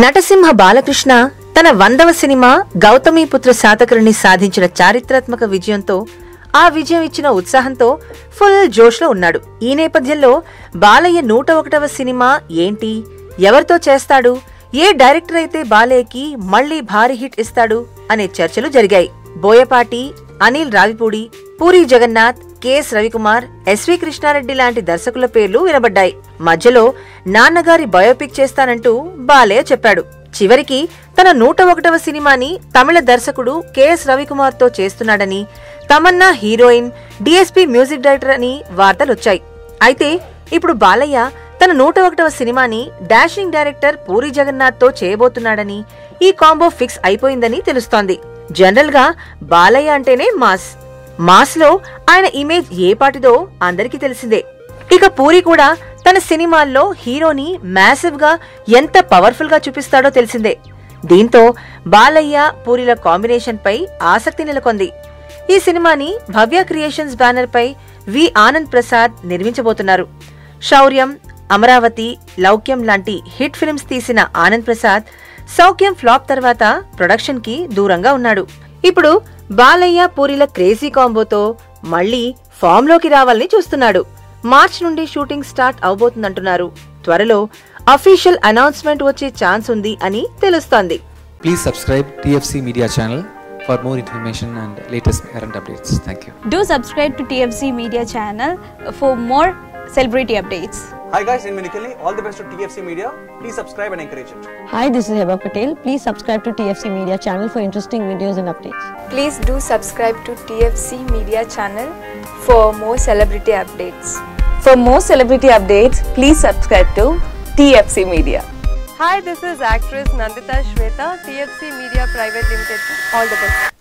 నటసింహ బాలకృష్ణ తన 100వ సినిమా గౌతమీపుత్ర శాతకర్ణి సాధించిన చారిత్రాత్మక విజయంతో ఆ విజయం ఇచ్చిన ఉత్సాహంతో ఫుల్ జోష్లో ఉన్నాడు. ఈ నేపథ్యంలో బాలయ్య 101వ సినిమా ఏంటి, ఎవరితో చేస్తాడు, ఏ డైరెక్టర్ అయితే బాలయ్యకి మళ్లీ భారీ హిట్ ఇస్తాడు అనే చర్చలు జరిగాయి. బోయపాటి, అనిల్ రావిపూడి, పూరి జగన్నాథ్, కెఎస్ రవికుమార్, ఎస్వి కృష్ణారెడ్డి లాంటి దర్శకుల పేర్లు వినబడ్డాయి. మధ్యలో నాన్నగారి బయోపిక్ చేస్తానంటూ బాలయ్య చెప్పాడు. చివరికి తన 101వ సినిమాని తమిళ దర్శకుడు కెఎస్ రవికుమార్ తో చేస్తున్నాడని, Tamannaah heroine, DSP music director అని వార్తలొచ్చాయి. అయితే ఇప్పుడు బాలయ్య తన 101వ సినిమాని డాషింగ్ డైరెక్టర్ పూరి జగన్నాథ్ తో చేయబోతున్నాడని, ఈ కాంబో ఫిక్స్ అయిపోయిందని తెలుస్తోంది. జనరల్ గా బాలయ్య అంటేనే మాస్ లో ఆయన ఇమేజ్ ఏ పాటిదో అందరికీ తెలిసిందే. ఇక పూరి కూడా తన సినిమాల్లో హీరోని మ్యాసివ్ గా ఎంత పవర్ఫుల్ గా చూపిస్తాడో తెలిసిందే. దీంతో బాలయ్య పూరిల కాంబినేషన్ పై ఆసక్తి నెలకొంది. ఈ సినిమాని భవ్య క్రియేషన్స్ బ్యానర్ పై వి ఆనంద్ ప్రసాద్ నిర్మించబోతున్నారు. శౌర్యం, అమరావతి, లౌక్యం లాంటి హిట్ ఫిల్మ్స్ తీసిన ఆనంద్ ప్రసాద్ సౌఖ్యం ఫ్లాప్ తర్వాత ప్రొడక్షన్ కి దూరంగా ఉన్నాడు. ఇప్పుడు బాలయ్య పూరిల క్రేజీ కాంబోతో మళ్లీ ఫామ్ లోకి రావాలని చూస్తున్నాడు. మార్చ్ నుండి షూటింగ్ స్టార్ట్ అవబోతుందంటున్నారు. త్వరలో అఫీషియల్ అనౌన్స్మెంట్ వచ్చే ఛాన్స్ ఉంది అని తెలుస్తోంది. Please subscribe TFC Media channel for more information and latest current updates. Thank you. Do subscribe to TFC Media channel for more celebrity updates. Hi guys, in Minikali, all the best to TFC Media. Please subscribe and encourage it. Hi, this is Heba Patel. Please subscribe to TFC Media channel for interesting videos and updates. Please do subscribe to TFC Media channel for more celebrity updates. For more celebrity updates, please subscribe to TFC Media. Hi, this is actress Nandita Shweta, TFC Media Private Limited. All the best.